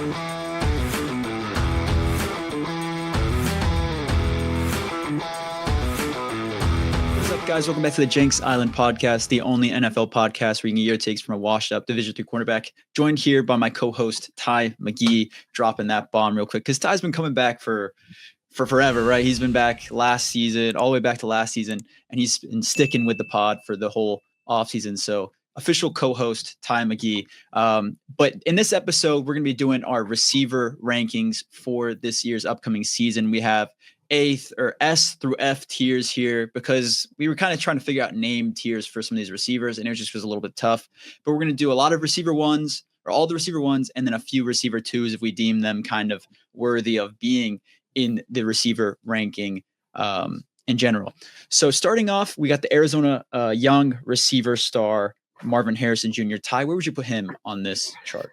What's up, guys? Welcome back to the Jenks Island Podcast, the only NFL podcast where you can get your takes from a washed-up Division III quarterback. Joined here by my co-host Ty McGee, dropping that bomb real quick because Ty's been coming back for forever, right? He's been back last season, all the way back to last season, and he's been sticking with the pod for the whole offseason. So, official co-host Ty McGee. But in this episode, we're going to be doing our receiver rankings for this year's upcoming season. We have S through F tiers here because we were kind of trying to figure out name tiers for some of these receivers, and it just was a little bit tough. But we're going to do a lot of receiver ones, or all the receiver ones, and then a few receiver twos if we deem them kind of worthy of being in the receiver ranking in general. So starting off, we got the Arizona young receiver star, Marvin Harrison Jr. Ty, where would you put him on this chart?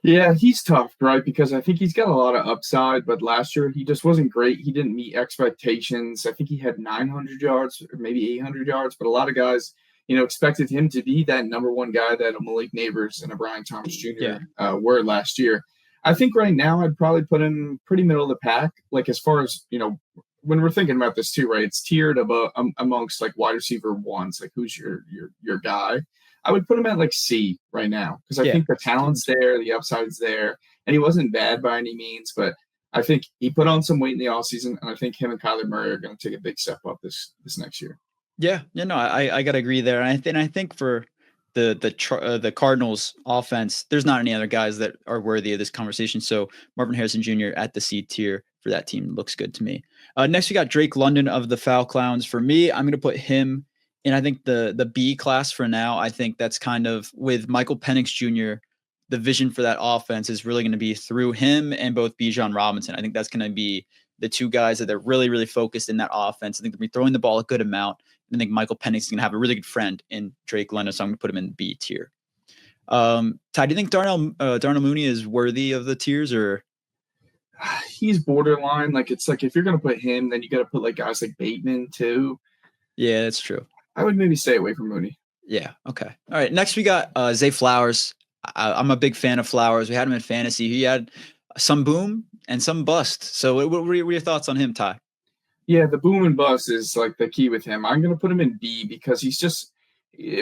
Yeah, he's tough, right? Because I think he's got a lot of upside, but last year he just wasn't great. He didn't meet expectations. I think he had 900 yards or maybe 800 yards, but a lot of guys, expected him to be that number one guy that a Malik Neighbors and a Brian Thomas Jr. Were last year. I think right now I'd probably put him pretty middle of the pack. Like as far as, when we're thinking about this too, right? It's tiered amongst like wide receiver ones, like who's your guy. I would put him at like C right now because I think the talent's there, the upside's there, and he wasn't bad by any means, but I think he put on some weight in the offseason, and I think him and Kyler Murray are going to take a big step up this next year. I got to agree there. And I think for the Cardinals offense, there's not any other guys that are worthy of this conversation. So Marvin Harrison Jr. at the C tier for that team looks good to me. Next, we got Drake London of the Foul Clowns. For me, I'm going to put him in, I think, the B class for now. I think that's kind of with Michael Penix Jr., the vision for that offense is really going to be through him and both Bijan Robinson. I think that's going to be the two guys that they're really, really focused in that offense. I think they'll be throwing the ball a good amount. I think Michael Penix is going to have a really good friend in Drake London, so I'm going to put him in B tier. Ty, do you think Darnell Mooney is worthy of the tiers, or? He's borderline. Like, it's like if you're going to put him, then you got to put like guys like Bateman too. Yeah, that's true. I would maybe stay away from Mooney. Yeah. Okay. All right. Next, we got Zay Flowers. I'm a big fan of Flowers. We had him in fantasy. He had some boom and some bust. So what were your thoughts on him, Ty? Yeah, the boom and bust is like the key with him. I'm going to put him in B because he's just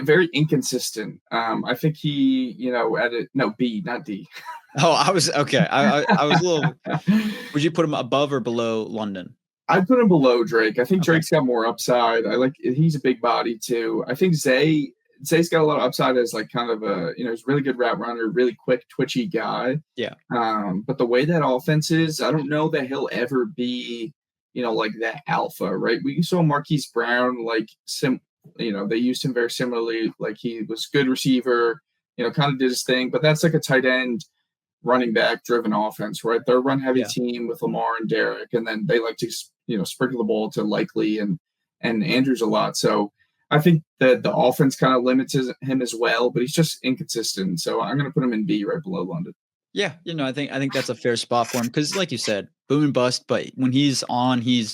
very inconsistent. I think he, B, not D. Oh, I was okay. I was a little. Would you put him above or below London? I'd put him below Drake. I think Drake's got more upside. He's a big body too. I think Zay's got a lot of upside as like kind of a, he's a really good route runner, really quick, twitchy guy. Yeah. But the way that offense is, I don't know that he'll ever be, like that alpha, right? We saw Marquise Brown, they used him very similarly. Like he was good receiver, kind of did his thing, but that's like a tight end running back driven offense, right? They're a run heavy team with Lamar and Derek, and then they like to, sprinkle the ball to Likely and Andrews a lot. So I think that the offense kind of limits him as well, but he's just inconsistent. So I'm going to put him in B right below London. Yeah. I think that's a fair spot for him. Cause like you said, boom and bust, but when he's on, he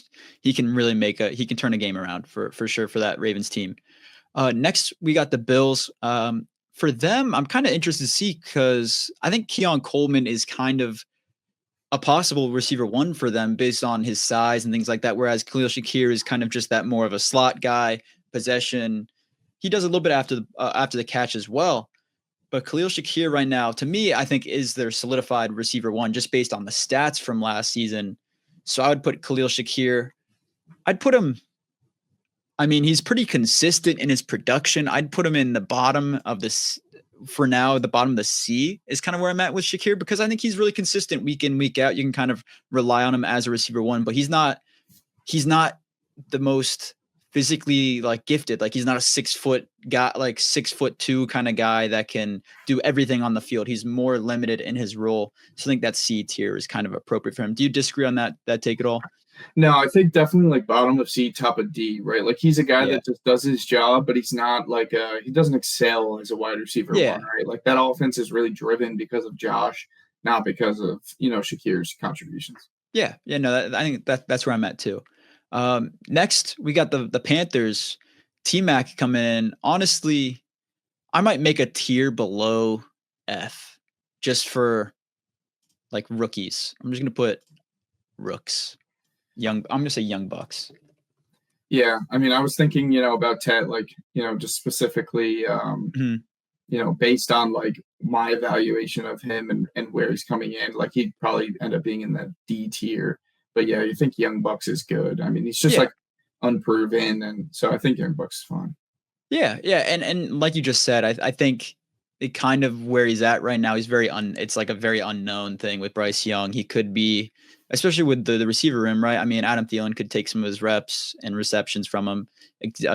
can really he can turn a game around for sure for that Ravens team. Next we got the Bills. For them, I'm kind of interested to see because I think Keon Coleman is kind of a possible receiver one for them based on his size and things like that. Whereas Khalil Shakir is kind of just that more of a slot guy, possession. He does a little bit after the catch as well. But Khalil Shakir right now, to me, I think is their solidified receiver one just based on the stats from last season. So I would put Khalil Shakir. I'd put him. I mean, he's pretty consistent in his production. I'd put him in the bottom of this for now. The bottom of the C is kind of where I'm at with Shakir because I think he's really consistent week in, week out. You can kind of rely on him as a receiver one, but he's not the most physically like gifted. Like he's not a 6 foot guy, like 6'2" kind of guy that can do everything on the field. He's more limited in his role. So I think that C tier is kind of appropriate for him. Do you disagree on that take at all? No, I think definitely like bottom of C, top of D, right? Like he's a guy that just does his job, but he's not like he doesn't excel as a wide receiver one, right? Like that offense is really driven because of Josh, not because of, Shakir's contributions. I think that's where I'm at too. Next we got the Panthers. T-Mac coming in. Honestly, I might make a tier below F just for like rookies. I'm just gonna put rooks. I'm gonna say young bucks. Yeah, I mean, I was thinking, about Ted, like, just specifically, based on like my evaluation of him and where he's coming in, like he'd probably end up being in the D tier. But yeah, you think Young Bucks is good. I mean, he's just like unproven, and so I think Young Bucks is fine. Yeah, and like you just said, I think it kind of where he's at right now, he's it's like a very unknown thing with Bryce Young. He could be, especially with the receiver room, right? I mean, Adam Thielen could take some of his reps and receptions from him.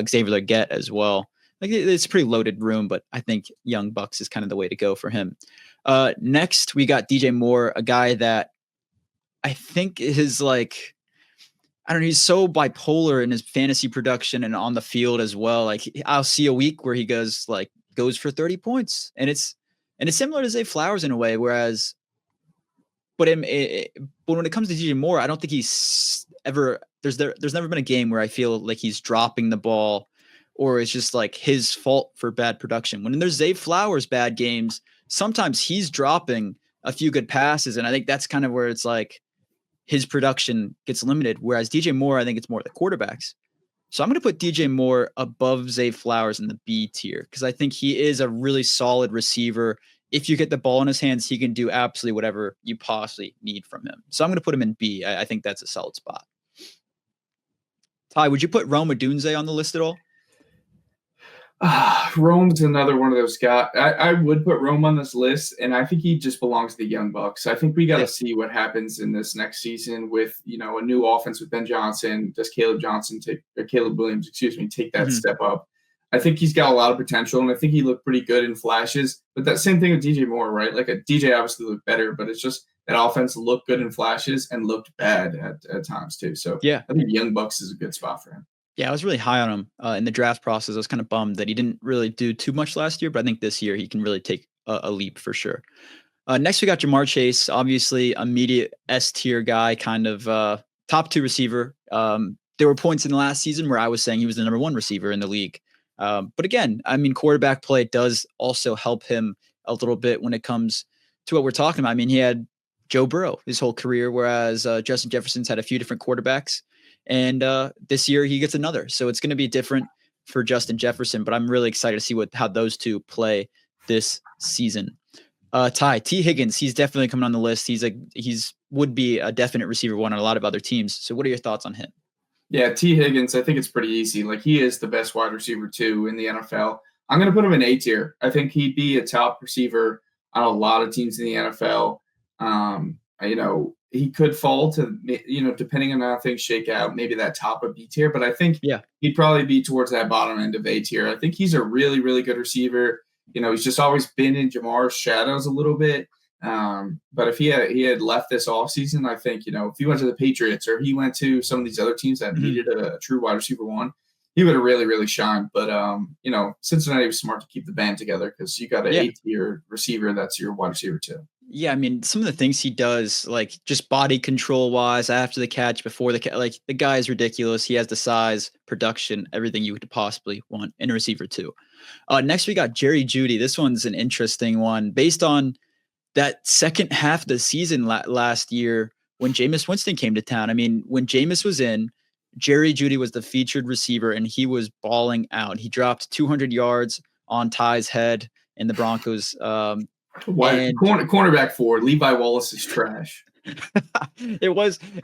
Xavier Leggett as well. Like it's a pretty loaded room, but I think Young Bucks is kind of the way to go for him. Next, we got DJ Moore, a guy that I think is like, I don't know, he's so bipolar in his fantasy production and on the field as well. Like I'll see a week where he goes for 30 points, and it's similar to Zay Flowers in a way. Whereas, but when it comes to DJ Moore, I don't think he's ever there's never been a game where I feel like he's dropping the ball or it's just like his fault for bad production. When there's Zay Flowers bad games, sometimes he's dropping a few good passes, and I think that's kind of where it's like his production gets limited. Whereas DJ Moore, I think it's more the quarterbacks. So I'm going to put DJ Moore above Zay Flowers in the B tier because I think he is a really solid receiver. If you get the ball in his hands, he can do absolutely whatever you possibly need from him. So I'm going to put him in B. I think that's a solid spot. Ty, would you put Rome Odunze on the list at all? Rome's another one of those guys. I would put Rome on this list, and I think he just belongs to the Young Bucks. I think we got to see what happens in this next season with a new offense with Ben Johnson. Does Caleb Williams, take that step up? I think he's got a lot of potential, and I think he looked pretty good in flashes. But that same thing with DJ Moore, right? Like a DJ obviously looked better, but it's just that offense looked good in flashes and looked bad at times too. So yeah, I think Young Bucks is a good spot for him. Yeah, I was really high on him in the draft process. I was kind of bummed that he didn't really do too much last year, but I think this year he can really take a leap for sure. Next, we got Jamar Chase, obviously immediate S tier guy, kind of top 2 receiver. There were points in the last season where I was saying he was the number 1 receiver in the league. But again, I mean, quarterback play does also help him a little bit when it comes to what we're talking about. I mean, he had Joe Burrow his whole career, whereas Justin Jefferson's had a few different quarterbacks. And this year he gets another. So it's going to be different for Justin Jefferson, but I'm really excited to see how those two play this season. Ty, T. Higgins, he's definitely coming on the list. He's would be a definite receiver 1 on a lot of other teams. So what are your thoughts on him? Yeah, T. Higgins, I think it's pretty easy. Like he is the best wide receiver 2 in the NFL. I'm going to put him in A tier. I think he'd be a top receiver on a lot of teams in the NFL. He could fall to, depending on how things shake out, maybe that top of B tier. But I think he'd probably be towards that bottom end of A tier. I think he's a really, really good receiver. He's just always been in Jamar's shadows a little bit. But if he had left this offseason, I think, if he went to the Patriots or he went to some of these other teams that needed a true wide receiver 1, he would have really, really shined. But, Cincinnati was smart to keep the band together because you got an A tier receiver that's your wide receiver 2. Yeah, I mean, some of the things he does, like just body control wise, after the catch, before the catch, like the guy is ridiculous. He has the size, production, everything you could possibly want in a receiver 2. Next, we got Jerry Jeudy. This one's an interesting one based on that second half of the season last year when Jameis Winston came to town. I mean, when Jameis was in, Jerry Jeudy was the featured receiver, and he was balling out. He dropped 200 yards on Ty's head in the Broncos. Cornerback 4, Levi Wallace is trash. It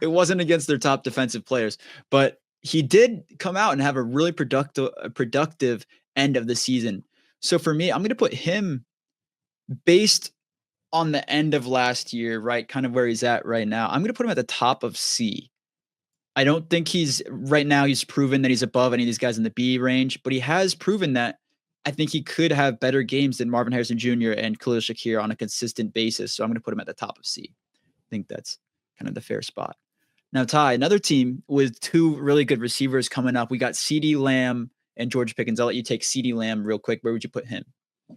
wasn't against their top defensive players, but he did come out and have a really productive end of the season. So for me, I'm going to put him based on the end of last year, right? Kind of where he's at right now. I'm going to put him at the top of C. I don't think he's proven that he's above any of these guys in the B range, but he has proven that I think he could have better games than Marvin Harrison Jr. and Khalil Shakir on a consistent basis. So I'm going to put him at the top of C. I think that's kind of the fair spot. Now, Ty, another team with 2 really good receivers coming up. We got CeeDee Lamb and George Pickens. I'll let you take CeeDee Lamb real quick. Where would you put him?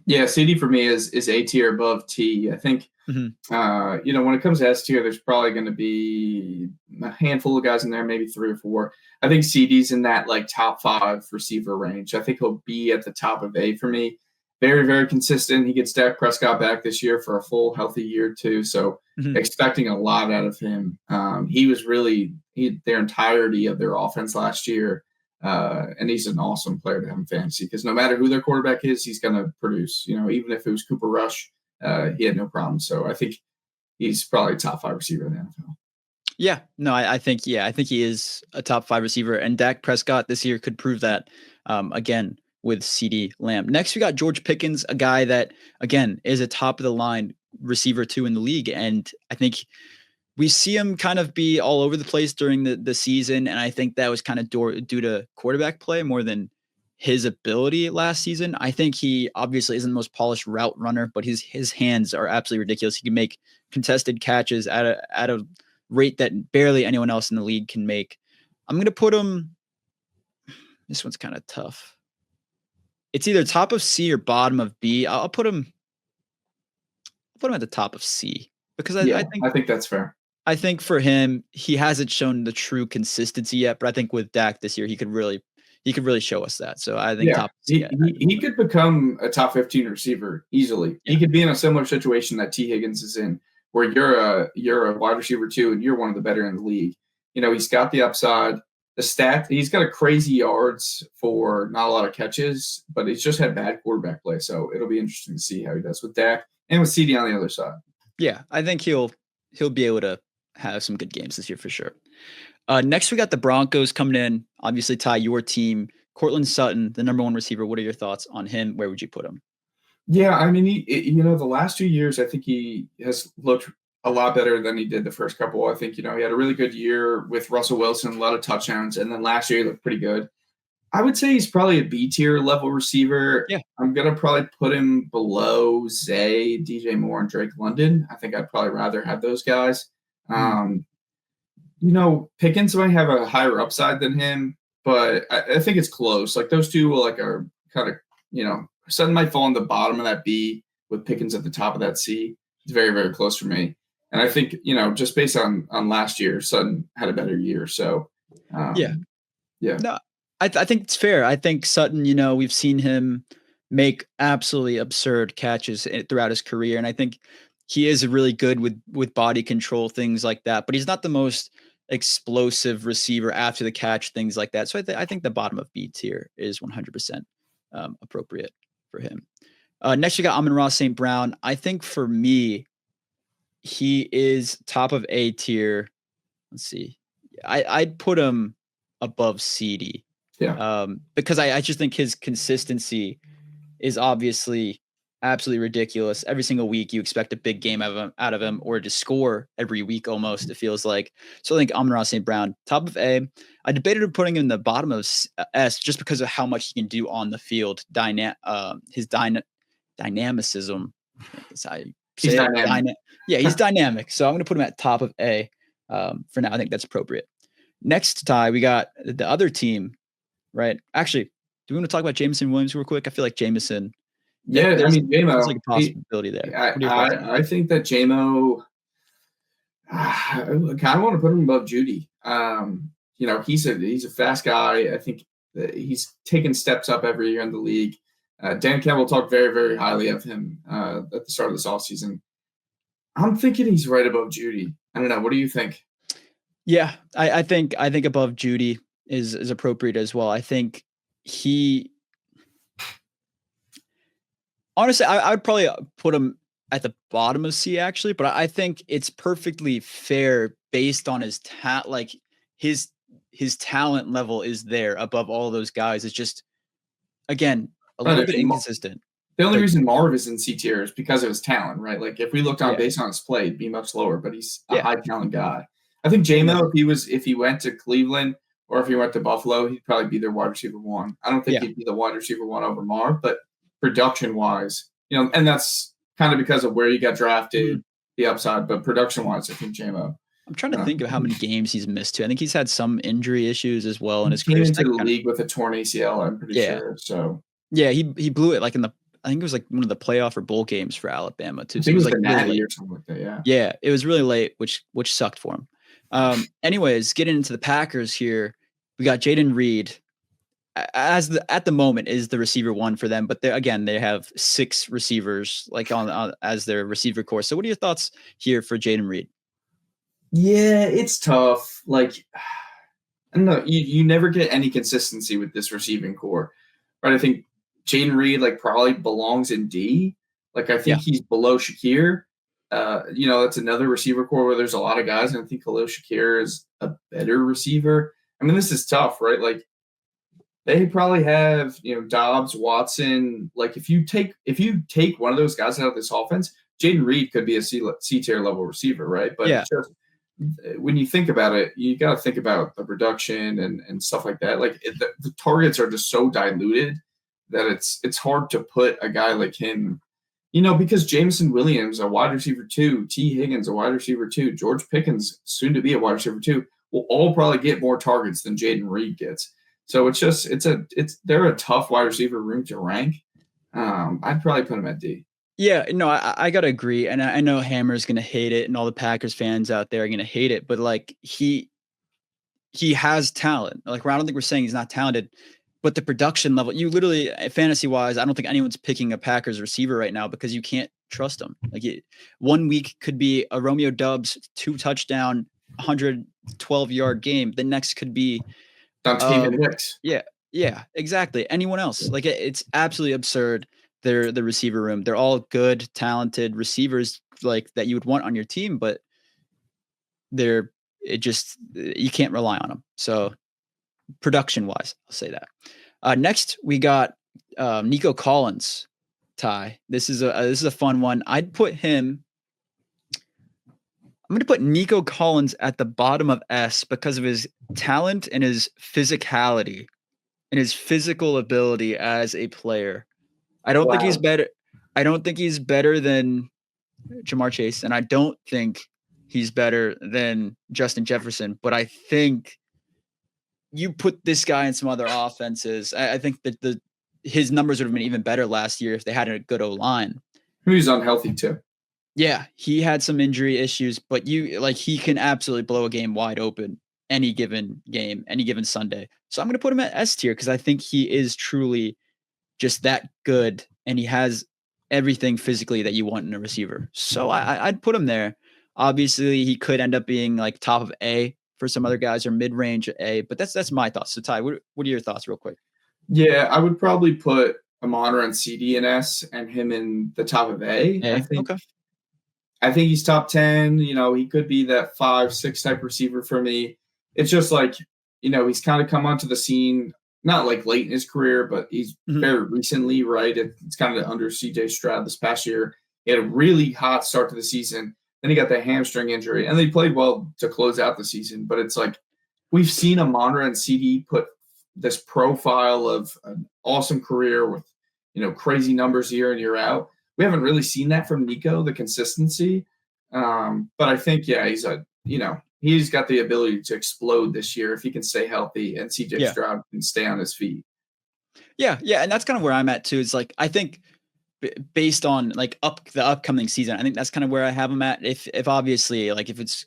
Yeah, CD for me is A tier above T. I think, when it comes to S tier, there's probably going to be a handful of guys in there, maybe 3 or 4. I think CD's in that like top 5 receiver range. I think he'll be at the top of A for me. very, very consistent. He gets Dak Prescott back this year for a full healthy year too. So expecting a lot out of him. He was really their entirety of their offense last year. And he's an awesome player to have in fantasy because no matter who their quarterback is, he's going to produce. Even if it was Cooper Rush, he had no problem. So I think he's probably a top 5 receiver in the NFL. Yeah, no, I think he is a top 5 receiver, and Dak Prescott this year could prove that again with CeeDee Lamb. Next, we got George Pickens, a guy that again is a top of the line receiver 2 in the league, and I think we see him kind of be all over the place during the season, and I think that was kind of due to quarterback play more than his ability last season. I think he obviously isn't the most polished route runner, but his hands are absolutely ridiculous. He can make contested catches at a rate that barely anyone else in the league can make. I'm going to put him, this one's kind of tough. It's either top of C or bottom of B. I'll put him at the top of C because I think that's fair. I think for him, he hasn't shown the true consistency yet, but I think with Dak this year, he could really show us that. So I think top of C, he could become a top 15 receiver easily. Yeah. He could be in a similar situation that T. Higgins is in, where you're a wide receiver 2 and you're one of the better in the league. He's got the upside, the stat. He's got a crazy yards for not a lot of catches, but he's just had bad quarterback play. So it'll be interesting to see how he does with Dak and with CeeDee on the other side. Yeah, I think he'll be able to have some good games this year for sure. Next, we got the Broncos coming in. Obviously, Ty, your team. Courtland Sutton, the number 1 receiver. What are your thoughts on him? Where would you put him? Yeah, I mean, the last 2 years, I think he has looked a lot better than he did the first couple. I think, he had a really good year with Russell Wilson, a lot of touchdowns, and then last year he looked pretty good. I would say he's probably a B-tier level receiver. Yeah. I'm going to probably put him below Zay, DJ Moore, and Drake London. I think I'd probably rather have those guys. Pickens might have a higher upside than him, but I think it's close. Like those two are kind of, Sutton might fall on the bottom of that B with Pickens at the top of that C. It's very, very close for me. And I think, just based on last year, Sutton had a better year. So, yeah. No, I think it's fair. I think Sutton, we've seen him make absolutely absurd catches throughout his career. And I think he is really good with body control, things like that. But he's not the most explosive receiver after the catch, things like that. So I think the bottom of B tier is 100% appropriate for him. Next, you got Amon-Ra St. Brown. I think for me, he is top of A tier. Let's see. I'd put him above CeeDee. Yeah. Because I just think his consistency is obviously absolutely ridiculous. Every single week you expect a big game out of him or to score every week almost, it feels like. So I think Amon-Ra St. Brown, top of A. I debated putting him in the bottom of S just because of how much he can do on the field. His dynamicism. He's dynamic. He's dynamic. So I'm going to put him at top of A for now. I think that's appropriate. Next, Ty, we got the other team, right? Actually, do we want to talk about Jameson Williams real quick? I feel like Jameson. Yeah, I mean, J-Mo. There's like a possibility there. I think that J-Mo, I kind of want to put him above Judy. He's a fast guy. I think that he's taken steps up every year in the league. Dan Campbell talked very, very highly of him at the start of this offseason. I'm thinking he's right above Judy. I don't know. What do you think? Yeah, I think above Judy is appropriate as well. I think he honestly, I would probably put him at the bottom of C actually, but I think it's perfectly fair based on his his talent level is there above all those guys. It's just again a little bit inconsistent. The only reason Marv is in C tier is because of his talent, right? Like if we looked on based on his play, it'd be much lower, but he's a high talent guy. I think J-Mo, if he went to Cleveland or if he went to Buffalo, he'd probably be their wide receiver 1. I don't think he'd be the wide receiver 1 over Marv, but production wise, and that's kind of because of where he got drafted, the upside, but production wise, I think J-Mo. I'm trying to think of how many games he's missed too. I think he's had some injury issues as well in his career. He came into the league with a torn ACL, I'm pretty sure. So he blew it like I think it was like one of the playoff or bowl games for Alabama too. I think it was like Natty or something like that. Yeah, it was really late, which sucked for him. Anyways, getting into the Packers here, we got Jaden Reed. at the moment is the receiver one for them, but they have 6 receivers like on as their receiver core. So what are your thoughts here for Jaden Reed? Yeah, it's tough. Like, I don't know. You never get any consistency with this receiving core, right? I think Jaden Reed like probably belongs in D. Like, I Yeah. think he's below Shakir. That's another receiver core where there's a lot of guys, and I think Khalil Shakir is a better receiver. I mean, this is tough, right? Like, they probably have, Dobbs, Watson. Like, if you take one of those guys out of this offense, Jaden Reed could be a C tier level receiver, right? But Yeah. it's just when you think about it, you got to think about the production and stuff like that. Like, the targets are just so diluted that it's hard to put a guy like him, because Jameson Williams, a wide receiver 2, T. Higgins, a wide receiver 2, George Pickens, soon to be a wide receiver 2, will all probably get more targets than Jaden Reed gets. So they're a tough wide receiver room to rank. I'd probably put him at D. Yeah, no, I gotta agree, and I know Hammer's gonna hate it, and all the Packers fans out there are gonna hate it, but like he has talent. Like, I don't think we're saying he's not talented, but the production level, you literally, fantasy wise, I don't think anyone's picking a Packers receiver right now because you can't trust them. Like, 1 week could be a Romeo Doubs 2 touchdown, 112-yard game. The next could be Dontayvion Wicks. Yeah, exactly. Anyone else? Like, it's absolutely absurd. They're the receiver room. They're all good, talented receivers like that you would want on your team, but you can't rely on them. So production wise, I'll say that. Next we got Nico Collins. Ty, this is a fun one. I'm going to put Nico Collins at the bottom of S because of his talent and his physicality and his physical ability as a player. I don't think he's better. I don't think he's better than Jamar Chase, and I don't think he's better than Justin Jefferson. But I think you put this guy in some other offenses. I think that his numbers would have been even better last year if they had a good O-line. He's unhealthy too. Yeah, he had some injury issues, but he can absolutely blow a game wide open any given game, any given Sunday. So I'm going to put him at S tier because I think he is truly just that good, and he has everything physically that you want in a receiver. So I'd put him there. Obviously, he could end up being like top of A for some other guys or mid-range A, but that's my thoughts. So Ty, what are your thoughts real quick? Yeah, I would probably put Amon and CD in S and him in the top of A. I think he's top 10. He could be that 5-6 type receiver for me. It's just like, he's kind of come onto the scene, not like late in his career, but he's very recently, right? It's kind of under CJ Stroud this past year. He had a really hot start to the season. Then he got the hamstring injury, and they played well to close out the season. But it's like we've seen Amon and CD put this profile of an awesome career with, crazy numbers year in, year out. We haven't really seen that from Nico, the consistency. But I think, yeah, he's got the ability to explode this year if he can stay healthy and CJ Stroud can stay on his feet. Yeah. And that's kind of where I'm at too. It's like, I think based on like the upcoming season, I think that's kind of where I have him at. If obviously, like if it's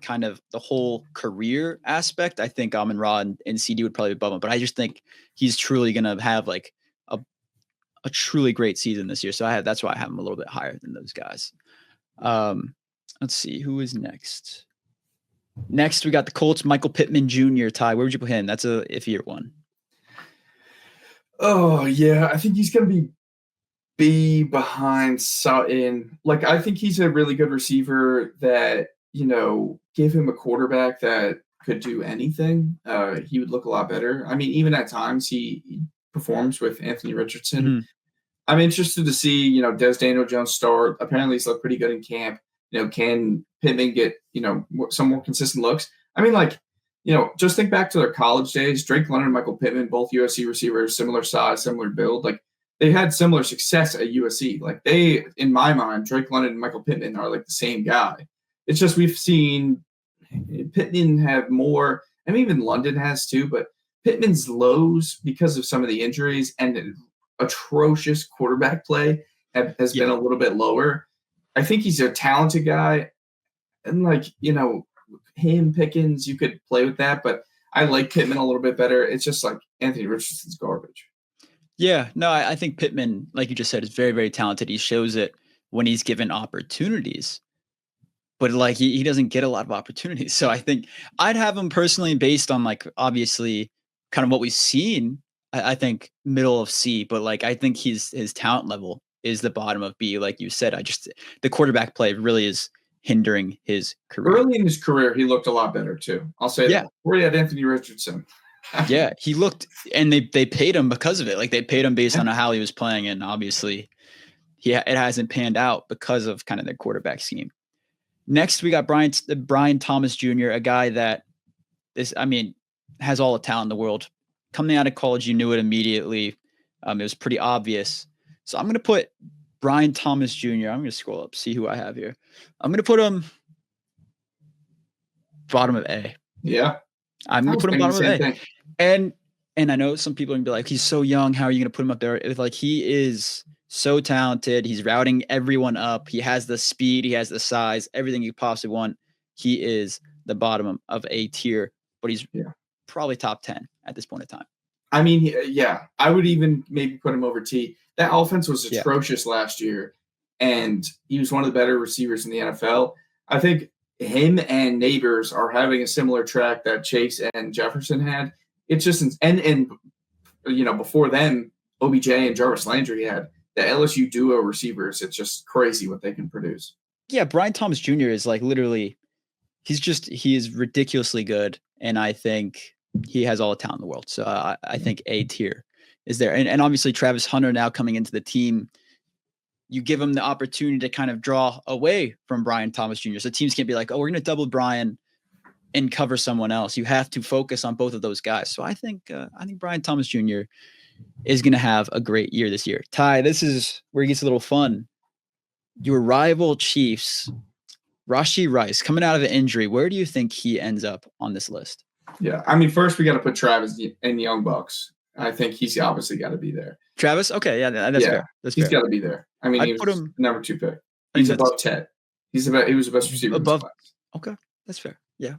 kind of the whole career aspect, I think Amon-Ra and CD would probably be above him, but I just think he's truly going to have like a truly great season this year. So that's why I have him a little bit higher than those guys. Let's see who is next. Next, we got the Colts, Michael Pittman Jr. Ty, where would you put him? That's a iffier one. Oh yeah, I think he's going to be behind Sutton. Like, I think he's a really good receiver that, give him a quarterback that could do anything. He would look a lot better. I mean, even at times he performs with Anthony Richardson. Mm-hmm. I'm interested to see, does Daniel Jones start? Apparently he's looked pretty good in camp. Can Pittman get, some more consistent looks? I mean, like, just think back to their college days. Drake London and Michael Pittman, both USC receivers, similar size, similar build. Like, they had similar success at USC. Like, in my mind, Drake London and Michael Pittman are like the same guy. It's just we've seen Pittman have more, and even London has too, but Pittman's lows because of some of the injuries and atrocious quarterback play has been a little bit lower. I think he's a talented guy, and like, him, Pickens, you could play with that, but I like Pittman a little bit better. It's just like Anthony Richardson's garbage. Yeah, no, I think Pittman, like you just said, is very, very talented. He shows it when he's given opportunities, but like he doesn't get a lot of opportunities. So I think I'd have him personally based on like obviously kind of what we've seen. I think middle of C, but like I think his talent level is the bottom of B. Like you said, the quarterback play really is hindering his career. Early in his career, he looked a lot better too. I'll say that. Before he had Anthony Richardson. Yeah, he looked, and they paid him because of it. Like they paid him based on how he was playing, and obviously, it hasn't panned out because of kind of their quarterback scheme. Next, we got Brian Thomas Jr., a guy that has all the talent in the world. Coming out of college, you knew it immediately. It was pretty obvious. So I'm going to put Brian Thomas Jr. I'm going to scroll up, see who I have here. I'm going to put him bottom of A. Yeah. I'm going to put him bottom of A. Thing. And I know some people are going to be like, he's so young. How are you going to put him up there? It's like, he is so talented. He's routing everyone up. He has the speed. He has the size, everything you possibly want. He is the bottom of A tier, but he's probably top 10 at this point in time. I mean, yeah, I would even maybe put him over T. That offense was atrocious last year, and he was one of the better receivers in the NFL. I think him and Neighbors are having a similar track that Chase and Jefferson had. It's just and before them, OBJ and Jarvis Landry had the LSU duo receivers. It's just crazy what they can produce. Yeah, Brian Thomas Jr. is like literally, he is ridiculously good, and I think he has all the talent in the world. So I think A tier is there, and obviously Travis Hunter now coming into the team. You give him the opportunity to kind of draw away from Brian Thomas Jr. So teams can't be like, oh, we're going to double Brian and cover someone else. You have to focus on both of those guys. So I think Brian Thomas Jr. is going to have a great year this year. Ty, this is where it gets a little fun. Your rival Chiefs, Rashee Rice, coming out of an injury. Where do you think he ends up on this list? Yeah, I mean, first we got to put Travis in Young Bucks. I think he's obviously got to be there. Travis? Okay, yeah, that's fair. He's got to be there. I mean, he was number 2 pick. He's above Ted. He was the best receiver above. In this class. Okay, that's fair. Yeah.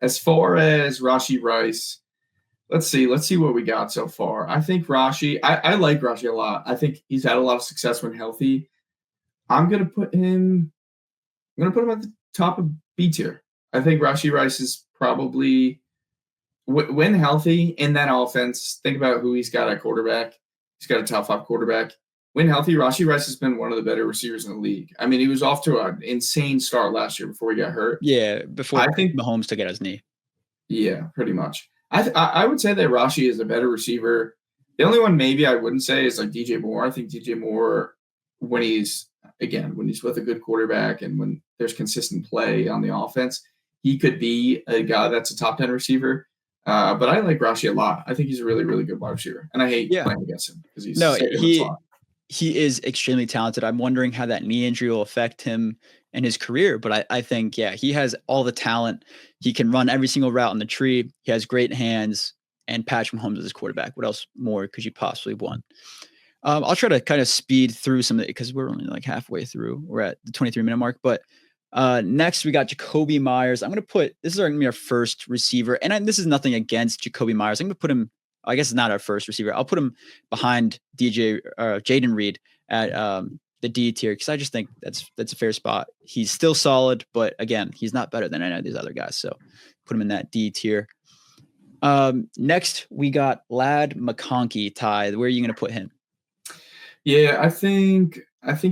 As far as Rashee Rice, let's see what we got so far. I think Rashee, I like Rashee a lot. I think he's had a lot of success when healthy. I'm gonna put him at the top of B tier. I think Rashee Rice is probably, when healthy in that offense, think about who he's got at quarterback. He's got a top 5 quarterback. When healthy, Rashee Rice has been one of the better receivers in the league. I mean, he was off to an insane start last year before he got hurt. Yeah, before I think Mahomes took it at his knee. Yeah, pretty much. I would say that Rashee is a better receiver. The only one maybe I wouldn't say is like DJ Moore. I think DJ Moore, when he's with a good quarterback and when there's consistent play on the offense, he could be a guy that's a top 10 receiver. But I like Rashee a lot. I think he's a really, really good wide receiver. And I hate playing against him because he is extremely talented. I'm wondering how that knee injury will affect him and his career. But I think, he has all the talent. He can run every single route on the tree. He has great hands, and Patrick Mahomes is his quarterback. What else more could you possibly want? I'll try to kind of speed through some of it because we're only like halfway through. We're at the 23-minute mark. But next, we got Jacoby Myers. I'm going to put – this is going to be our first receiver. And this is nothing against Jacoby Myers. I'm going to put him – I guess it's not our first receiver. I'll put him behind Jaden Reed at the D tier because I just think that's a fair spot. He's still solid, but again, he's not better than any of these other guys. So put him in that D tier. Next, we got Ladd McConkey. Ty, where are you going to put him? Yeah, I think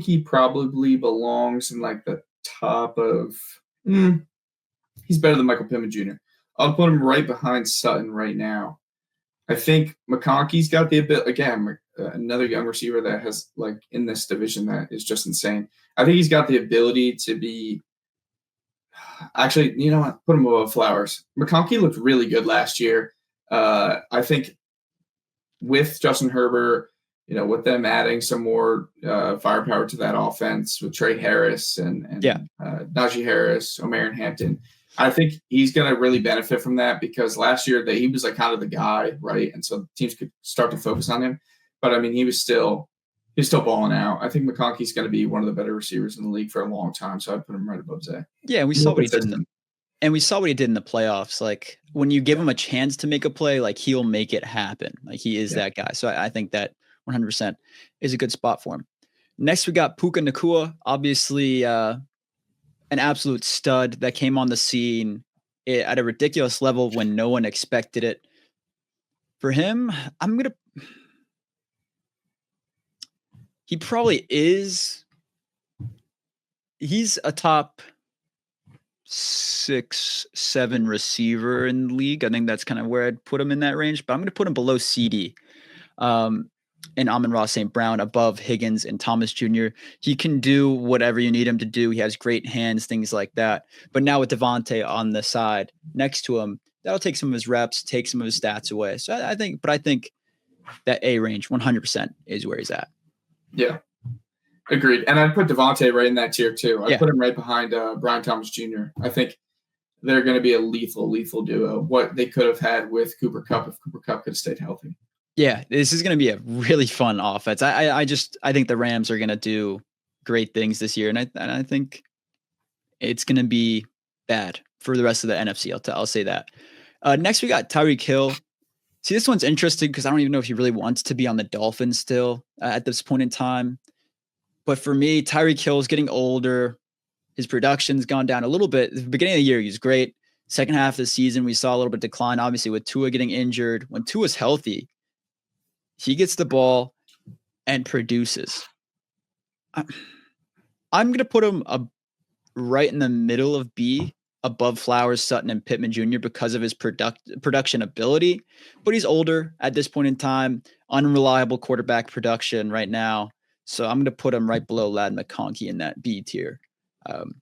he probably belongs in like the top of. He's better than Michael Pittman Jr. I'll put him right behind Sutton right now. I think McConkey's got the ability, again, another young receiver that has, like, in this division that is just insane. I think he's got the ability to be – actually, you know what? Put him above Flowers. McConkey looked really good last year. I think with Justin Herbert, with them adding some more firepower to that offense with Trey Harris and Najee Harris, O'Marion Hampton – I think he's going to really benefit from that because last year he was like kind of the guy, right? And so teams could start to focus on him. But I mean, he's still balling out. I think McConkey's going to be one of the better receivers in the league for a long time. So I put him right above Zay. Yeah, we saw what he did And we saw what he did in the playoffs. Like when you give him a chance to make a play, like he'll make it happen. Like he is that guy. So I think that 100% is a good spot for him. Next, we got Puka Nacua, obviously an absolute stud that came on the scene at a ridiculous level when no one expected it. For him, he probably is. He's a top 6, 7 receiver in the league. I think that's kind of where I'd put him in that range, but I'm going to put him below CD. And Amon-Ra St. Brown above Higgins and Thomas Jr. He can do whatever you need him to do. He has great hands, things like that. But now with Devontae on the side next to him, that'll take some of his reps, take some of his stats away. So I think that A range 100% is where he's at. Yeah, agreed. And I'd put Devontae right in that tier too. I'd put him right behind Brian Thomas Jr. I think they're going to be a lethal duo. What they could have had with Cooper Kupp if Cooper Kupp could have stayed healthy. Yeah, this is going to be a really fun offense. I think the Rams are going to do great things this year, and I think it's going to be bad for the rest of the NFC. I'll say that. Next, we got Tyreek Hill. See, this one's interesting because I don't even know if he really wants to be on the Dolphins still at this point in time. But for me, Tyreek Hill is getting older. His production's gone down a little bit. At the beginning of the year, he was great. Second half of the season, we saw a little bit decline, obviously, with Tua getting injured. When Tua's healthy, he gets the ball and produces. I'm going to put him right in the middle of B, above Flowers, Sutton, and Pittman Jr. because of his production ability. But he's older at this point in time, unreliable quarterback production right now. So I'm going to put him right below Ladd McConkey in that B tier. And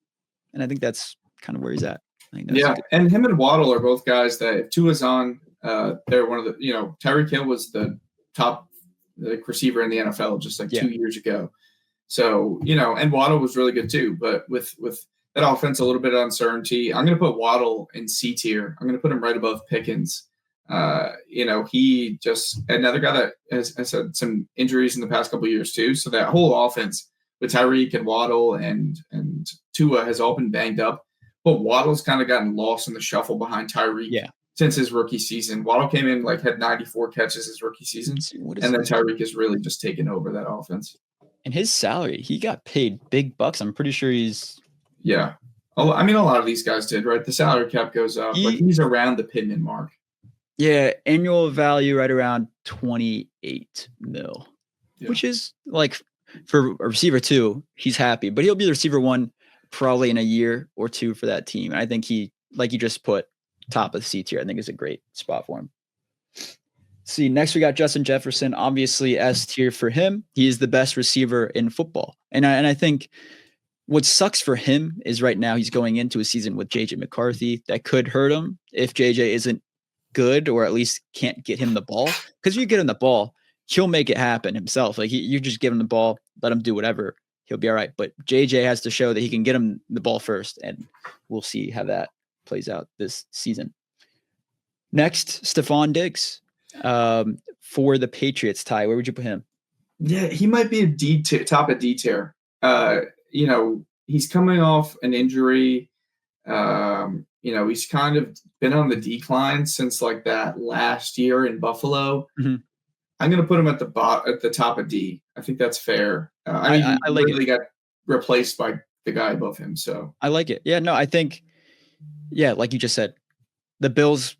I think that's kind of where he's at. And him and Waddle are both guys that if Tua's on, they're one of the, Tyreek Hill was the top receiver in the NFL just 2 years ago. So, and Waddle was really good too. But with that offense, a little bit of uncertainty, I'm going to put Waddle in C tier. I'm going to put him right above Pickens. He just another guy that has had some injuries in the past couple of years too. So that whole offense with Tyreek and Waddle and Tua has all been banged up. But Waddle's kind of gotten lost in the shuffle behind Tyreek since his rookie season. Waddle came in had 94 catches his rookie season, and then Tyreek has really just taken over that offense. And his salary, he got paid big bucks. I'm pretty sure he's a lot of these guys did, right? The salary cap goes up, but he's around the Pittman mark. Yeah, annual value right around 28 mil, which is for a receiver 2, he's happy, but he'll be the receiver 1 probably in a year or 2 for that team. And I think he, like you just put, top of the C tier. I think is a great spot for him. See, next we got Justin Jefferson, obviously S tier for him. He is the best receiver in football. And I think what sucks for him is right now he's going into a season with JJ McCarthy that could hurt him if JJ isn't good or at least can't get him the ball. Because if you get him the ball, he'll make it happen himself. You just give him the ball, let him do whatever. He'll be all right. But JJ has to show that he can get him the ball first, and we'll see how that plays out this season. Next, Stephon Diggs for the Patriots. Ty, where would you put him? Yeah, he might be a D tier, top of D tier. He's coming off an injury. He's kind of been on the decline since that last year in Buffalo. Mm-hmm. I'm going to put him at the top of D. I think that's fair. I like really got replaced by the guy above him. So I like it. Yeah, no, I think. Yeah, like you just said, the Bills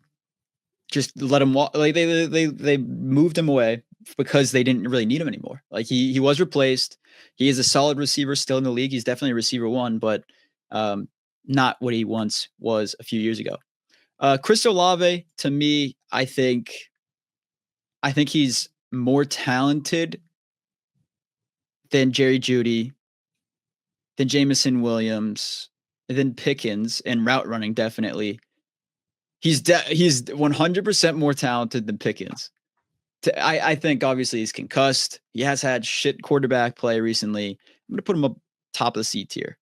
just let him walk. They moved him away because they didn't really need him anymore. He was replaced. He is a solid receiver still in the league. He's definitely a receiver 1, but not what he once was a few years ago. Chris Olave, to me, I think he's more talented than Jerry Jeudy, than Jameson Williams, than Pickens, and route running. Definitely, he's 100% more talented than Pickens. I think obviously he's concussed. He has had shit quarterback play recently. I'm going to put him up top of the C tier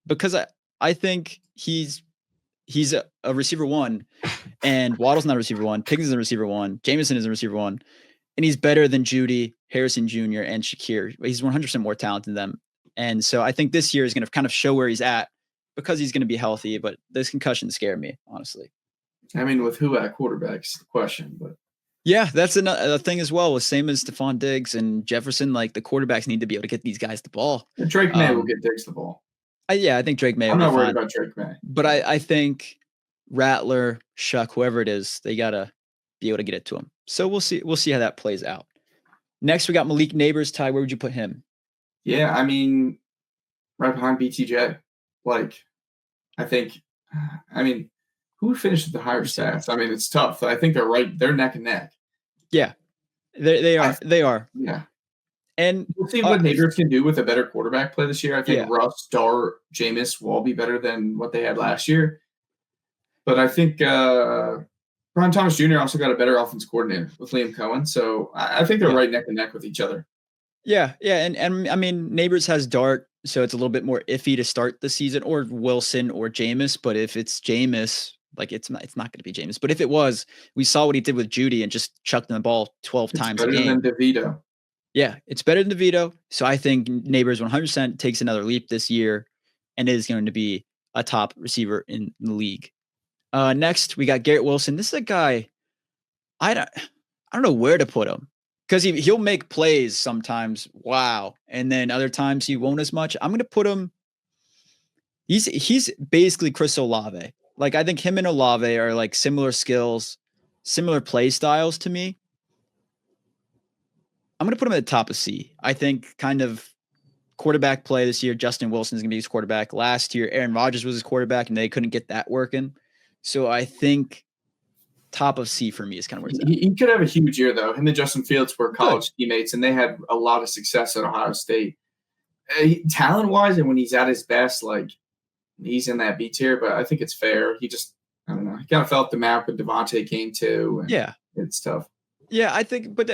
because I think he's a receiver 1, and Waddle's not a receiver 1. Pickens is a receiver 1. Jameson is a receiver 1, and he's better than Jeudy, Harrison Jr., and Shakir. He's 100% more talented than them. And so I think this year is going to kind of show where he's at because he's going to be healthy, but those concussions scare me, honestly. I mean, with who at quarterback's the question, but yeah, that's another thing as well. Same as Stephon Diggs and Jefferson, like the quarterbacks need to be able to get these guys the ball. Drake May will get Diggs the ball. I think Drake May. I'm not worried about Drake May, but I think Rattler, Shuck, whoever it is, they gotta be able to get it to him. So we'll see. We'll see how that plays out. Next, we got Malik Neighbors. Ty, where would you put him? Yeah, I mean, right behind BTJ. Like, I mean, who finished with the higher stats? I mean, it's tough. I think they're neck and neck. Yeah, they are. Yeah. And we'll see what Neighbors can do with a better quarterback play this year. I think Russ, Dart, Jameis will all be better than what they had last year. But I think Brian Thomas Jr. also got a better offense coordinator with Liam Cohen. So I think they're right neck and neck with each other. Yeah. And I mean, Neighbors has Dart, so it's a little bit more iffy to start the season, or Wilson or Jameis. But if it's Jameis, like it's not going to be Jameis. But if it was, we saw what he did with Judy and just chucked him the ball 12 times a game. Better than DeVito. Yeah, it's better than DeVito. So I think Neighbors 100% takes another leap this year and is going to be a top receiver in the league. Next, we got Garrett Wilson. This is a guy I don't know where to put him, because he'll make plays sometimes. Wow. And then other times he won't as much. I'm going to put him. He's basically Chris Olave. Like, I think him and Olave are like similar skills, similar play styles to me. I'm going to put him at the top of C. I think kind of quarterback play this year, Justin Wilson is going to be his quarterback. Last year, Aaron Rodgers was his quarterback, and they couldn't get that working. So I think top of C for me is kind of where it's at. He could have a huge year, though. Him and Justin Fields were college teammates, and they had a lot of success at Ohio State. Talent-wise, and when he's at his best, like, he's in that B tier, but I think it's fair. He just, I don't know, he kind of fell off the map when Devontae came too. And it's tough. Yeah, I think, but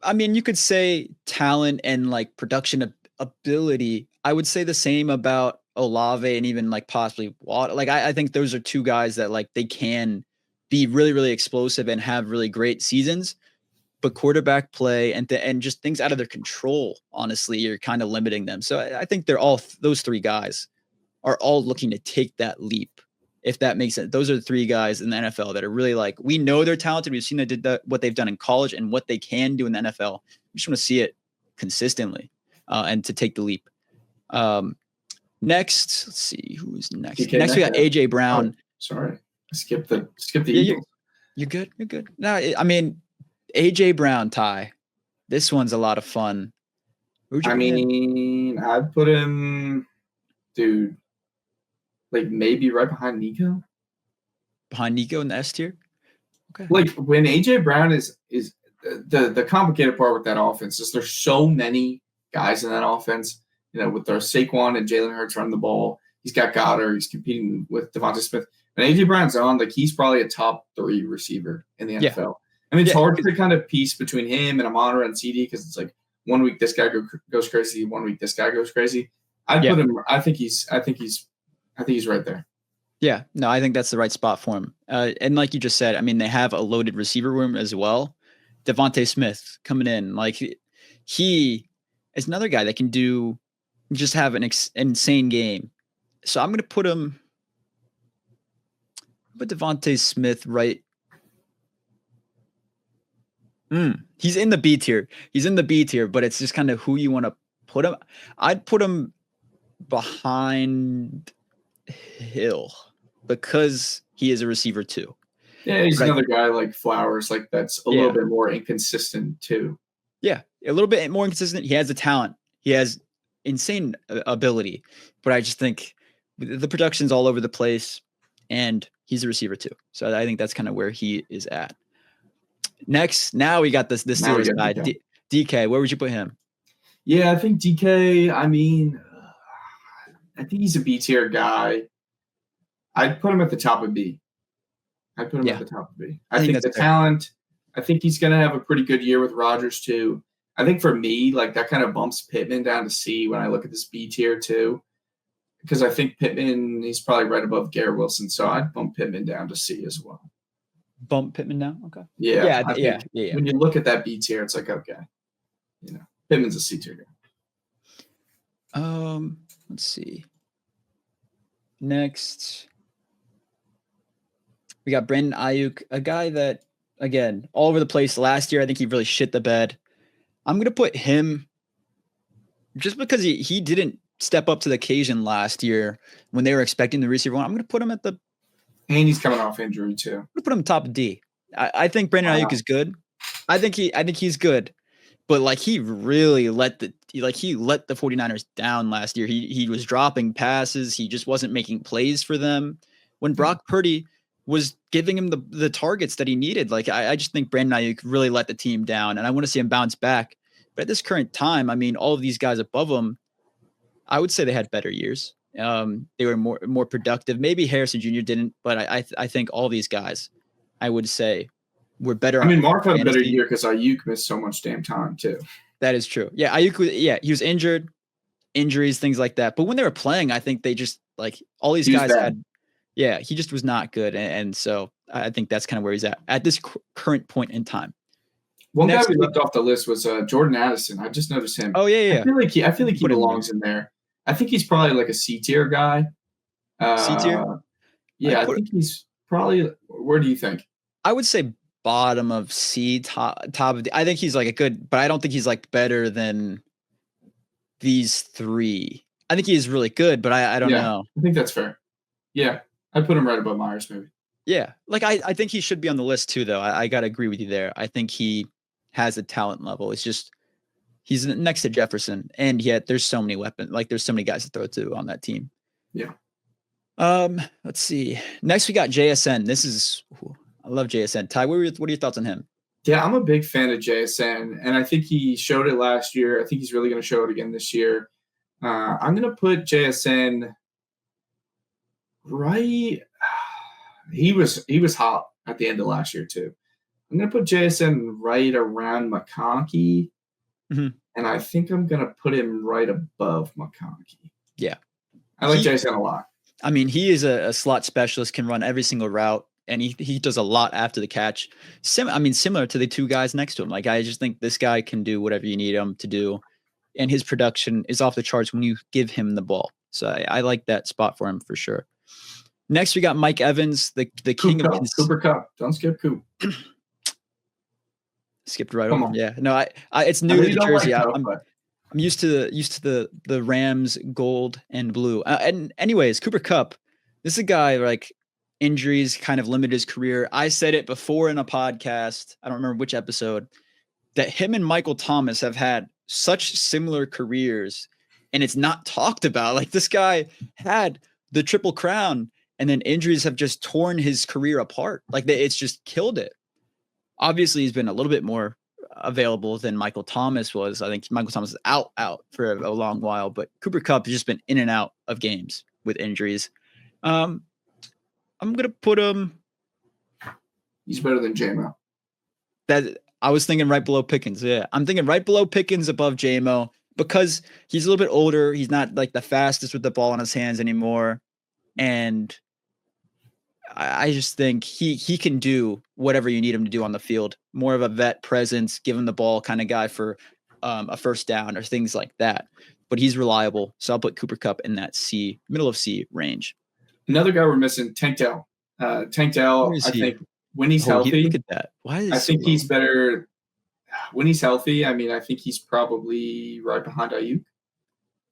I mean, you could say talent and like production ability. I would say the same about Olave and even like possibly Watt. Like, I think those are two guys that like they can be really, really explosive and have really great seasons, but quarterback play and just things out of their control, honestly, you're kind of limiting them. So I think they're all those three guys are all looking to take that leap, if that makes sense. Those are the three guys in the NFL that are really like, we know they're talented. We've seen what they've done in college and what they can do in the NFL. We just want to see it consistently and to take the leap. Next, let's see who's next. Next, we got AJ Brown. Oh, sorry, skip the Eagles. You're good. You're good. No, I mean, AJ Brown, Ty. This one's a lot of fun. I'd put him, dude, like maybe right behind Nico. Behind Nico in the S tier? Okay. Like when AJ Brown is the complicated part with that offense is there's so many guys in that offense, you know, with their Saquon and Jalen Hurts running the ball. He's got Goddard. He's competing with Devontae Smith. And AJ Brown's on, like, he's probably a top 3 receiver in the NFL. I mean, it's hard to kind of piece between him and Amon-Ra and CD because it's like 1 week this guy goes crazy, 1 week this guy goes crazy. I'd put him. I think he's right there. Yeah, no, I think that's the right spot for him. And like you just said, I mean, they have a loaded receiver room as well. Devontae Smith coming in, like he is another guy that can just have an insane game. So I'm going to put Devontae Smith right. He's in the B tier. But it's just kind of who you want to put him. I'd put him behind Hill because he is a receiver too. Yeah, he's another guy like Flowers, like that's a little bit more inconsistent too. Yeah, a little bit more inconsistent. He has the talent. He has insane ability, but I just think the production's all over the place, and he's a receiver too. So I think that's kind of where he is at. Next, now we got this Steelers guy, DK. Where would you put him? Yeah, I think DK. I mean, I think he's a B tier guy. I'd put him at the top of B. I think the talent. I think he's going to have a pretty good year with Rodgers too. I think for me, like that kind of bumps Pittman down to C when I look at this B tier too, because I think Pittman, he's probably right above Garrett Wilson, so I'd bump Pittman down to C as well. Bump Pittman down, okay. Yeah. When you look at that B tier, it's like okay, you know, Pittman's a C tier guy. Let's see. Next, we got Brandon Ayuk, a guy that, again, all over the place last year. I think he really shit the bed. I'm going to put him just because he didn't step up to the occasion last year when they were expecting the receiver one. I'm going to put him at the. And he's coming off injury too. I'm going to put him top of D. I think Brandon Ayuk is good. I think he's good. But like he really let the 49ers down last year. He was dropping passes. He just wasn't making plays for them. When Brock Purdy was giving him the targets that he needed. Like I just think Brandon Ayuk really let the team down, and I want to see him bounce back. But at this current time, I mean, all of these guys above him, I would say they had better years. They were more productive. Maybe Harrison Jr. didn't, but I think all these guys, I would say, were better. I mean, Mark had a better year because Ayuk missed so much damn time too. That is true. Yeah, Ayuk. He was injured, injuries, things like that. But when they were playing, I think they just like all these guys had. Yeah, he just was not good, and so I think that's kind of where he's at this current point in time. One guy we left off the list was Jordan Addison. I just noticed him. Oh yeah. I feel like he belongs in there. I think he's probably like a C tier guy. C tier. Yeah, I think he's probably. Where do you think? I would say bottom of C, top of D. I think he's like a good, but I don't think he's like better than these three. I think he is really good, but I don't know. I think that's fair. Yeah, I'd put him right above Myers maybe. Yeah, like I think he should be on the list too, though. I got to agree with you there. I think he has a talent level. It's just he's next to Jefferson, and yet there's so many weapons. Like there's so many guys to throw to on that team. Yeah. Let's see. Next we got JSN. I love JSN. Ty, what are your thoughts on him? Yeah, I'm a big fan of JSN, and I think he showed it last year. I think he's really going to show it again this year. I'm going to put JSN right. He was hot at the end of last year too. I'm going to put JSN right around McConkey, and I think I'm going to put him right above McConkey. Yeah. I like JSN a lot. I mean, he is a slot specialist, can run every single route, and he does a lot after the catch. Similar to the two guys next to him. Like, I just think this guy can do whatever you need him to do, and his production is off the charts when you give him the ball. So I like that spot for him for sure. Next, we got Mike Evans, the king of Cooper Kupp. Don't skip Coop. Skipped right over. Yeah, no, it's new to the jersey. I'm used to the Rams gold and blue. And anyways, Cooper Kupp, this is a guy like injuries kind of limited his career. I said it before in a podcast. I don't remember which episode, that him and Michael Thomas have had such similar careers, and it's not talked about. Like this guy had the Triple Crown, and then injuries have just torn his career apart. Like it's just killed it. Obviously, he's been a little bit more available than Michael Thomas was. I think Michael Thomas is out for a long while, but Cooper Kupp has just been in and out of games with injuries. I'm gonna put him. He's better than J-Mo. That I was thinking right below Pickens. Yeah, I'm thinking right below Pickens, above J-Mo, because he's a little bit older. He's not like the fastest with the ball in his hands anymore, and I just think he can do whatever you need him to do on the field. More of a vet presence, give him the ball kind of guy for a first down or things like that. But he's reliable, so I'll put Cooper Kupp in that middle of C range. Another guy we're missing, Tank Dell. Tank Dell, I think when he's healthy, look at that. Why is I think he's better when he's healthy. I mean, I think he's probably right behind Ayuk.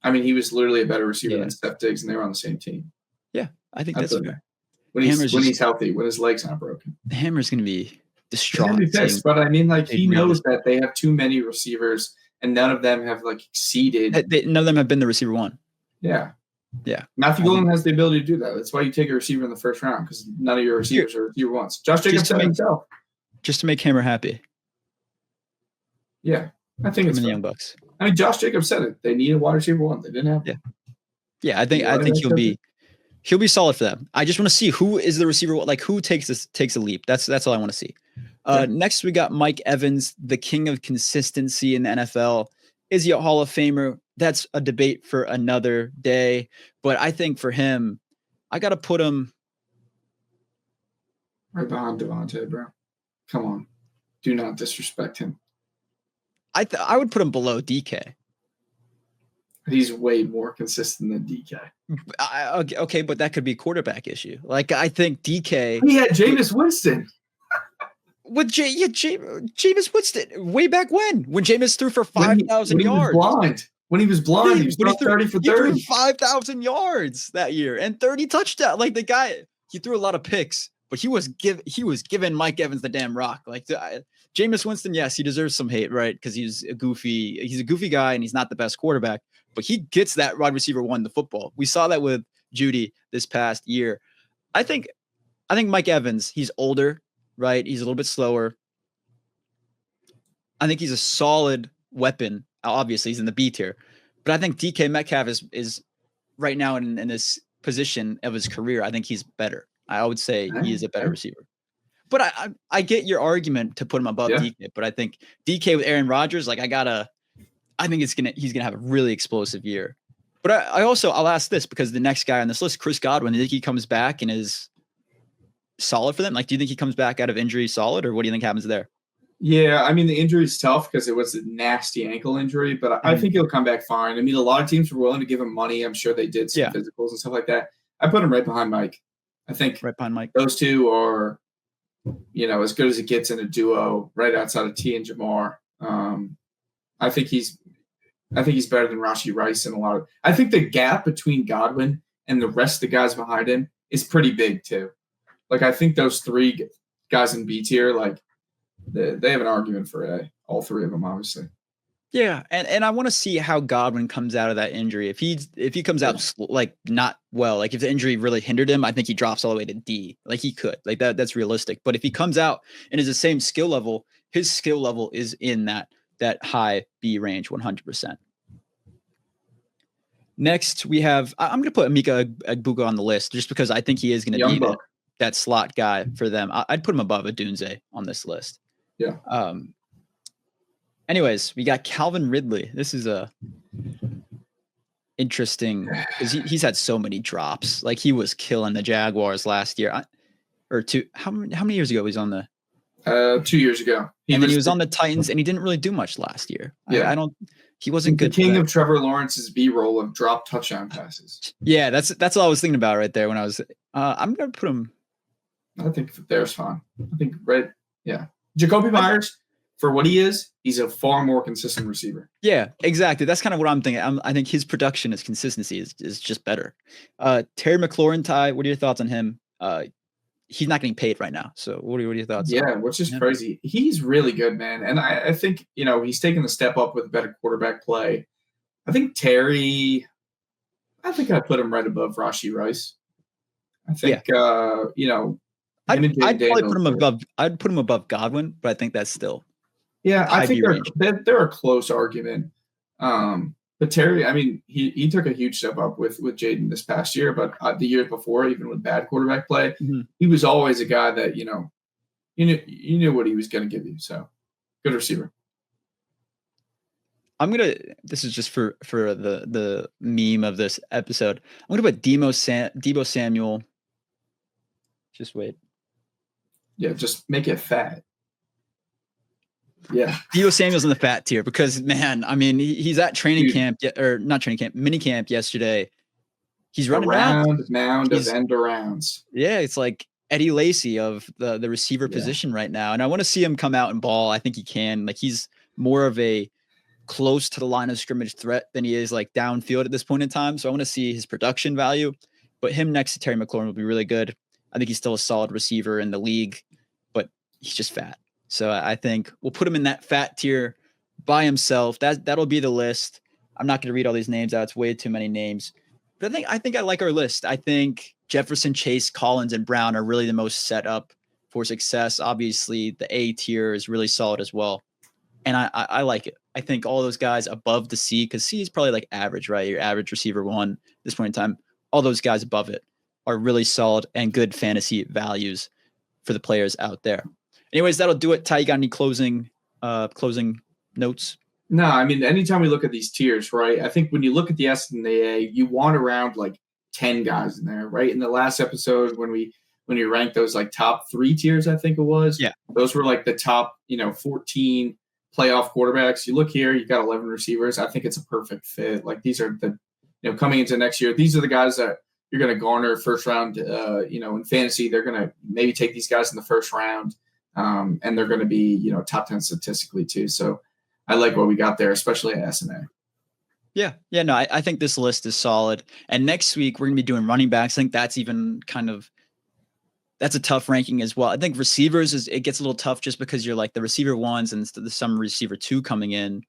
I mean, he was literally a better receiver than Steph Diggs, and they were on the same team. Yeah, I think that's fair. When he's healthy, when his leg's not broken. The Hammer's going to be distraught. But I mean, like he knows that they have too many receivers, and none of them have like exceeded. None of them have been the receiver one. Yeah. Yeah. Matthew Golden has the ability to do that. That's why you take a receiver in the first round, because none of your receivers are receiver ones. Josh Jacobs said himself. Just to make Hammer happy. Yeah. I think it's the Young Bucks. I mean, Josh Jacobs said it. They needed a wide receiver one. They didn't have one. Yeah, I think he'll be solid for them. I just want to see who is the receiver, like who takes a leap. That's all I want to see. Next we got Mike Evans, the king of consistency in the NFL. Is he a Hall of Famer? That's a debate for another day. But I think for him, I got to put him right behind Devontae, bro. Come on. Do not disrespect him. I would put him below DK. He's way more consistent than DK. Okay, but that could be a quarterback issue. Like, I think DK. He had Jameis Winston. With Jameis Winston, way back when Jameis threw for 5,000 yards. When he was blind, he was 30 for 30. He threw 5,000 yards that year and 30 touchdowns. Like, the guy, he threw a lot of picks, but he was giving Mike Evans the damn rock. Like, Jameis Winston, yes, he deserves some hate, right? Because he's a goofy guy and he's not the best quarterback, but he gets that wide receiver one the football. We saw that with Judy this past year. I think Mike Evans, he's older, right? He's a little bit slower. I think he's a solid weapon. Obviously, he's in the B tier, but I think DK Metcalf is right now in this position of his career. I think he's better. I would say he is a better receiver. But I get your argument to put him above DK, but I think DK with Aaron Rodgers, like I think he's gonna have a really explosive year. But I'll ask this because the next guy on this list, Chris Godwin, do you think he comes back and is solid for them? Like, do you think he comes back out of injury solid, or what do you think happens there? Yeah, I mean, the injury is tough because it was a nasty ankle injury, but I think he'll come back fine. I mean, a lot of teams were willing to give him money. I'm sure they did some physicals and stuff like that. I put him right behind Mike. I think right behind Mike. Those two are, as good as it gets in a duo right outside of T and Jamar. I think he's better than Rashee Rice in a lot of – I think the gap between Godwin and the rest of the guys behind him is pretty big too. Like, I think those three guys in B tier, like, they have an argument for A, all three of them, obviously. Yeah, and I want to see how Godwin comes out of that injury. If he comes out like not well, like if the injury really hindered him, I think he drops all the way to D. Like, he could, like that's realistic. But if he comes out and is the same skill level, his skill level is in that high B range, 100%. Next, we have I'm going to put Emeka Egbuka on the list just because I think he is going to be that slot guy for them. I'd put him above Adunze on this list. Yeah. Anyways, we got Calvin Ridley. This is interesting because he's had so many drops. Like, he was killing the Jaguars last year, how many years ago was he on the? 2 years ago. He was on the Titans, and he didn't really do much last year. Yeah, he wasn't good. The king of Trevor Lawrence's B-roll of drop touchdown passes. Yeah, that's what I was thinking about right there when I was. I'm gonna put him. I think there's fine. I think Jacoby Myers, for what he is, he's a far more consistent receiver. Yeah, exactly. That's kind of what I'm thinking. I think his production, his consistency is just better. Terry McLaurin, Ty, what are your thoughts on him? He's not getting paid right now. So what are your thoughts? Yeah, which is crazy. He's really good, man. And I think, he's taken the step up with better quarterback play. I think Terry, I'd put him right above Rashee Rice. I think, I'd probably put him above. I'd put him above Godwin, but I think that's still. Yeah, I think they're a close argument. But Terry, I mean, he took a huge step up with Jaden this past year, but the year before, even with bad quarterback play, he was always a guy that you knew what he was going to give you. So, good receiver. This is just for the meme of this episode. I'm gonna put Deebo Samuel. Just wait. Yeah, just make it fat. Yeah. Deebo Samuel's in the fat tier because, man, I mean, he's at training camp, or not training camp, mini camp yesterday. He's running around. Mound of end arounds. Yeah, it's like Eddie Lacy of the receiver position right now. And I want to see him come out and ball. I think he can. Like, he's more of a close to the line of scrimmage threat than he is like downfield at this point in time. So I want to see his production value. But him next to Terry McLaurin will be really good. I think he's still a solid receiver in the league, but he's just fat. So I think we'll put him in that fat tier by himself. That'll be the list. I'm not going to read all these names out. It's way too many names. But I think I like our list. I think Jefferson, Chase, Collins, and Brown are really the most set up for success. Obviously, the A tier is really solid as well. And I like it. I think all those guys above the C, because C is probably like average, right? Your average receiver one at this point in time. All those guys above it are really solid and good fantasy values for the players out there. Anyways, that'll do it. Ty, you got any closing notes? No, I mean, anytime we look at these tiers, right, I think when you look at the S and the A, you want around like 10 guys in there, right? In the last episode, when we ranked those like top 3 tiers, I think it was. Yeah. Those were like the top, 14 playoff quarterbacks. You look here, you've got 11 receivers. I think it's a perfect fit. Like these are the, coming into next year, these are the guys that you're going to garner first round, in fantasy. They're going to maybe take these guys in the first round, and they're going to be, top 10 statistically too. So I like what we got there, especially at S&A. Yeah. No, I think this list is solid. And next week we're going to be doing running backs. I think that's even that's a tough ranking as well. I think receivers it gets a little tough just because you're like the receiver ones and some receiver two coming in.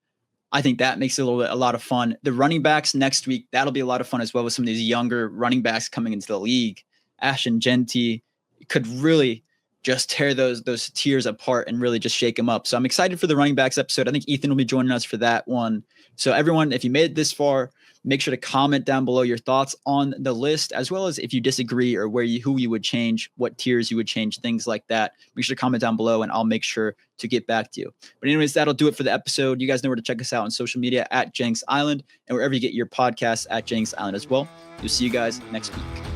I think that makes it a lot of fun. The running backs next week, that'll be a lot of fun as well with some of these younger running backs coming into the league. Ashton Genty could really just tear those tiers apart and really just shake them up. So I'm excited for the running backs episode. I think Ethan will be joining us for that one. So everyone, if you made it this far, make sure to comment down below your thoughts on the list, as well as if you disagree or who you would change, what tiers you would change, things like that. Make sure to comment down below and I'll make sure to get back to you. But anyways, that'll do it for the episode. You guys know where to check us out on social media at Jenks Island and wherever you get your podcasts at Jenks Island as well. We'll see you guys next week.